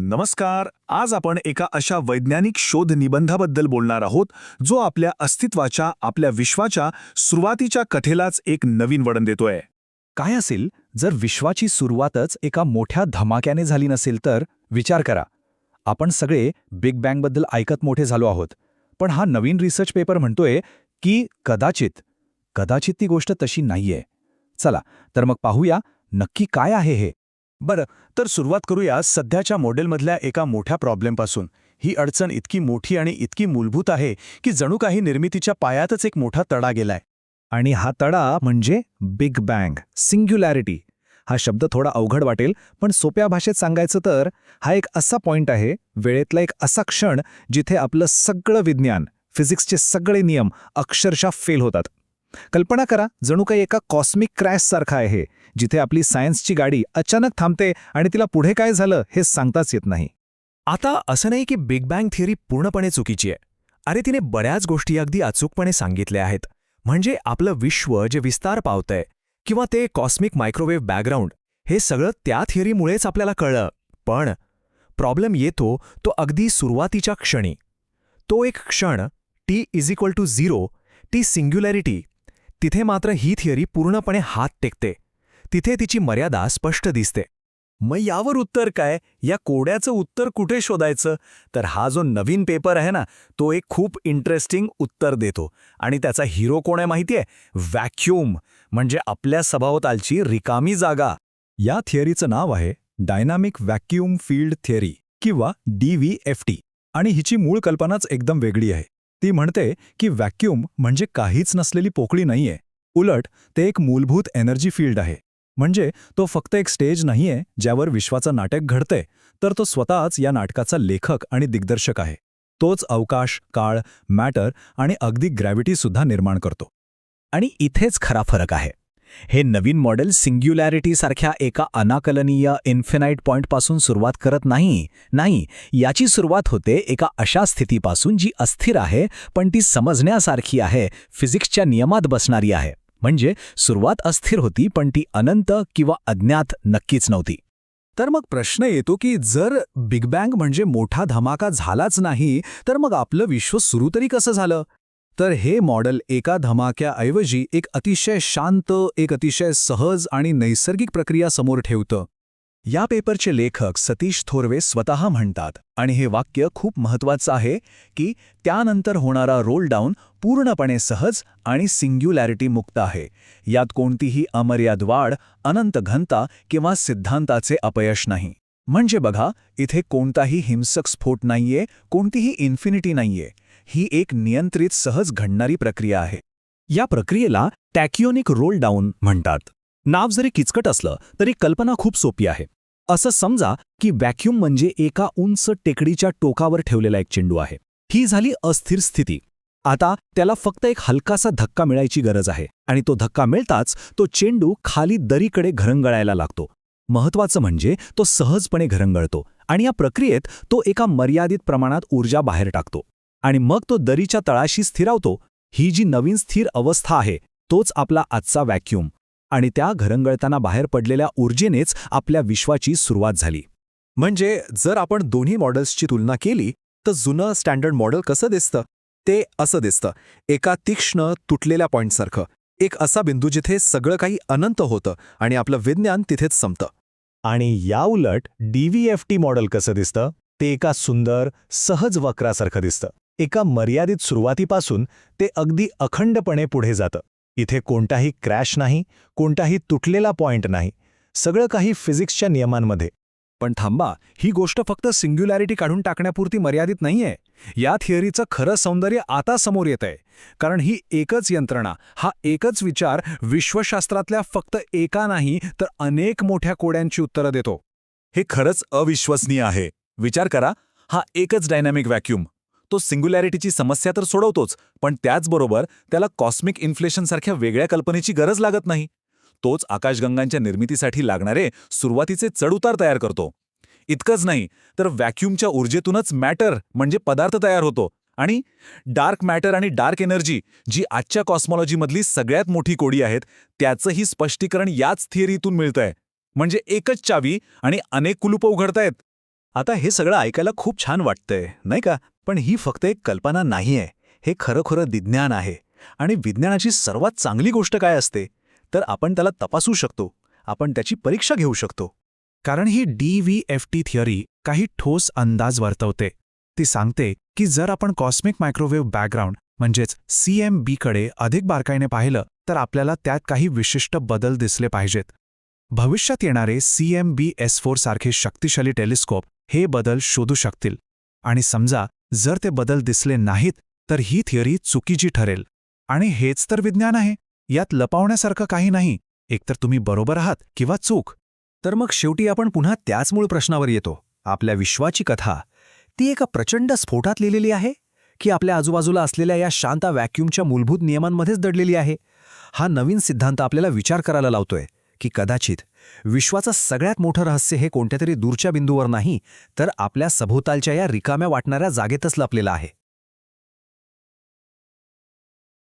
नमस्कार. आज आपण एका अशा वैज्ञानिक शोध निबंधाबद्दल बोलणार आहोत जो आपल्या अस्तित्वाच्या, आपल्या विश्वाच्या सुरुवातीच्या कथेलाच एक नवीन वळण देतोय. काय असेल जर विश्वाची सुरुवातच एका मोठ्या धमाक्याने झाली नसेल तर? विचार करा. आपण सगळे बिग बँगबद्दल ऐकत मोठे झालो आहोत, पण हा नवीन रिसर्च पेपर म्हणतोय की कदाचित ती गोष्ट तशी नाहीये. चला तर मग पाहूया नक्की काय आहे हे. बरं, तर सुरुवात करूया सध्याच्या मॉडेलमधल्या एका मोठ्या प्रॉब्लेमपासून. ही अडचण इतकी मोठी आणि इतकी मूलभूत आहे की जणू काही निर्मितीच्या पायातच एक मोठा तडा गेलाय. आणि हा तडा म्हणजे बिग बँग, सिंग्युलॅरिटी. हा शब्द थोडा अवघड वाटेल, पण सोप्या भाषेत सांगायचं तर हा एक असा पॉइंट आहे, वेळेतला एक असा क्षण जिथे आपलं सगळं विज्ञान, फिजिक्सचे सगळे नियम अक्षरशः फेल होतात. कल्पना करा, जणू काही एका कॉस्मिक क्रॅशसारखा आहे, जिथे आपली सायन्सची गाडी अचानक थांबते आणि तिला पुढे काय झालं हे सांगताच येत नाही. आता असं नाही की बिग बँग थिअरी पूर्णपणे चुकीची आहे. अरे, तिने बऱ्याच गोष्टी अगदी अचूकपणे सांगितल्या आहेत. म्हणजे आपलं विश्व जे विस्तार पावतंय किंवा ते कॉस्मिक मायक्रोवेव्ह बॅकग्राऊंड, हे सगळं त्या थिअरीमुळेच आपल्याला कळलं. पण प्रॉब्लेम येतो तो अगदी सुरुवातीच्या क्षणी. तो एक क्षण T=0, ती सिंग्युलॅरिटी. तिथे मात्र ही थिअरी पूर्णपणे हात टेकते. तिथे तिची मर्यादा स्पष्ट दिसते. मग यावर उत्तर काय? या कोड्याचं उत्तर कुठे शोधायचं? तर हा जो नवीन पेपर आहे ना, तो एक खूप इंटरेस्टिंग उत्तर देतो. आणि त्याचा हिरो कोण आहे माहितीये? व्हॅक्यूम, म्हणजे आपल्या सभोवतालची रिकामी जागा. या थिअरीचं नाव आहे डायनामिक व्हॅक्यूम फील्ड थिअरी किंवा DVFT. आणि हिची मूळ कल्पनाच एकदम वेगळी आहे. ती म्हणते की व्हॅक्यूम म्हणजे काहीच नसलेली पोकळी नाहीये. उलट ते एक मूलभूत एनर्जी फील्ड आहे. म्हणजे तो फक्त एक स्टेज नाहीये ज्यावर विश्वाचं नाटक घडतंय, तर तो स्वतःच या नाटकाचा लेखक आणि दिग्दर्शक आहे. तोच अवकाश, काळ, मॅटर आणि अगदी ग्रॅव्हिटीसुद्धा निर्माण करतो. आणि इथेच खरा फरक आहे. हे नवीन मॉडेल सिंग्युलॅरिटीसारख्या एका अनाकलनीय इन्फिनाईट पॉइंटपासून सुरुवात करत नाही. याची सुरुवात होते एका अशा स्थितीपासून जी अस्थिर आहे, पण ती समजण्यासारखी आहे, फिजिक्सच्या नियमात बसणारी आहे. म्हणजे सुरुवात अस्थिर होती, पण ती अनंत किंवा अज्ञात नक्कीच नव्हती. तर मग प्रश्न येतो की जर बिग बँग म्हणजे मोठा धमाका झालाच नाही, तर मग आपलं विश्व सुरू तरी कसं झालं? तर हे मॉडेल एका धमाक्याऐवजी एक अतिशय शांत, एक अतिशय सहज आणि नैसर्गिक प्रक्रिया समोर ठेवतं. या पेपरचे लेखक सतीश थोरवे स्वतः म्हणतात, आणि हे वाक्य खूप महत्त्वाचं आहे, की त्यानंतर होणारा रोल डाऊन पूर्णपणे सहज आणि सिंग्युलॅरिटी मुक्त आहे. यात कोणतीही अमर्याद वाढ, अनंत घनता किंवा सिद्धांताचे अपयश नाही. म्हणजे बघा, इथे कोणताही हिंसक स्फोट नाहीये, कोणतीही इन्फिनिटी नाहीये. ही एक नियंत्रित, सहज घडणारी प्रक्रिया आहे. या प्रक्रियेला टॅकियोनिक रोल डाऊन म्हणतात. नाव जरी किचकट असलं तरी कल्पना खूप सोपी आहे. असं समजा की व्हॅक्यूम म्हणजे एका उंच टेकडीच्या टोकावर ठेवलेला एक चेंडू आहे. ही झाली अस्थिर स्थिती. आता त्याला फक्त एक हलकासा धक्का मिळायची गरज आहे, आणि तो धक्का मिळताच तो चेंडू खाली दरीकडे घरंगळायला लागतो. महत्त्वाचं म्हणजे तो सहजपणे घरंगळतो, आणि या प्रक्रियेत तो एका मर्यादित प्रमाणात ऊर्जा बाहेर टाकतो, आणि मग तो दरीच्या तळाशी स्थिरावतो. ही जी नवीन स्थिर अवस्था आहे, तोच आपला आजचा व्हॅक्यूम. आणि त्या घरंगळताना बाहेर पडलेल्या ऊर्जेनेच आपल्या विश्वाची सुरुवात झाली. म्हणजे जर आपण दोन्ही मॉडेल्सची तुलना केली तर जुनं स्टँडर्ड मॉडेल कसं दिसतं? ते असं दिसतं, एका तीक्ष्ण, तुटलेल्या पॉइंटसारखं. एक असा बिंदू जिथे सगळं काही अनंत होतं आणि आपलं विज्ञान तिथेच संपतं. आणि याउलट DVFT मॉडेल कसं दिसतं? ते एका सुंदर, सहज वक्रासारखं दिसतं. एका मर्यादित सुरुवातीपासून ते अगदी अखंडपणे पुढे जातं. इथे कोणताही क्रॅश नाही, कोणताही तुटलेला पॉइंट नाही. सगळं काही फिजिक्सच्या नियमांमध्ये. पण थांबा, ही गोष्ट फक्त सिंग्युलॅरिटी काढून टाकण्यापुरती मर्यादित नाहीये. या थिअरीचं खरं सौंदर्य आता समोर येतंय. कारण ही एकच यंत्रणा, हा एकच विचार विश्वशास्त्रातल्या फक्त एका नाही तर अनेक मोठ्या कोड्यांची उत्तरं देतो. हे खरंच अविश्वसनीय आहे. विचार करा, हा एकच डायनॅमिक व्हॅक्यूम. तो सिंग्युलॅरिटीची समस्या तर सोडवतोच, पण त्याचबरोबर त्याला कॉस्मिक इन्फ्लेशनसारख्या वेगळ्या कल्पनेची गरज लागत नाही. तोच आकाशगंगांच्या निर्मितीसाठी लागणारे सुरुवातीचे चढउतार तयार करतो. इतकंच नाही तर व्हॅक्यूमच्या ऊर्जेतूनच मॅटर म्हणजे पदार्थ तयार होतो. आणि डार्क मॅटर आणि डार्क एनर्जी, जी आजच्या कॉस्मॉलॉजीमधली सगळ्यात मोठी कोडी आहेत, त्याचंही स्पष्टीकरण याच थिअरीतून मिळतंय. म्हणजे एकच चावी आणि अनेक कुलूपं उघडतायत. आता हे सगळं ऐकायला खूप छान वाटतंय, नाही का? पण ही फक्त एक कल्पना नाहीये. हे खरंखुरं विज्ञान आहे. आणि विज्ञानाची सर्वात चांगली गोष्ट काय असते? तर आपण त्याला तपासू शकतो. आपण त्याची परीक्षा घेऊ शकतो. कारण ही DVFT थिअरी काही ठोस अंदाज वर्तवते. ती सांगते की जर आपण कॉस्मिक मायक्रोवेव्ह बॅकग्राऊंड म्हणजेच CMB कडे अधिक बारकाईने पाहिलं तर आपल्याला त्यात काही विशिष्ट बदल दिसले पाहिजेत. भविष्यात येणारे CMB-S4 सारखे शक्तिशाली टेलिस्कोप हे बदल शोधू शकतील. आणि समजा जर ते बदल दिसले नाहीत तर ही थिअरी चुकीची ठरेल. आणि हेच तर विज्ञान आहे. यात लपवण्यासारखं काही नाही. एकतर तुम्ही बरोबर आहात किंवा चूक. तर मग शेवटी आपण पुन्हा त्याच मूळ प्रश्नावर येतो. आपल्या विश्वाची कथा ती एका प्रचंड स्फोटात लिहिलेली आहे की आपल्या आजूबाजूला असलेल्या या शांत व्हॅक्यूमच्या मूलभूत नियमांमध्येच दडलेली आहे? हा नवीन सिद्धांत आपल्याला विचार करायला लावतोय की कदाचित विश्वाचं सगळ्यात मोठं रहस्य हे कोणत्यातरी दूरच्या बिंदूवर नाही तर आपल्या सभोवतालच्या या रिकाम्या वाटणाऱ्या जागेतच लपलेलं आहे.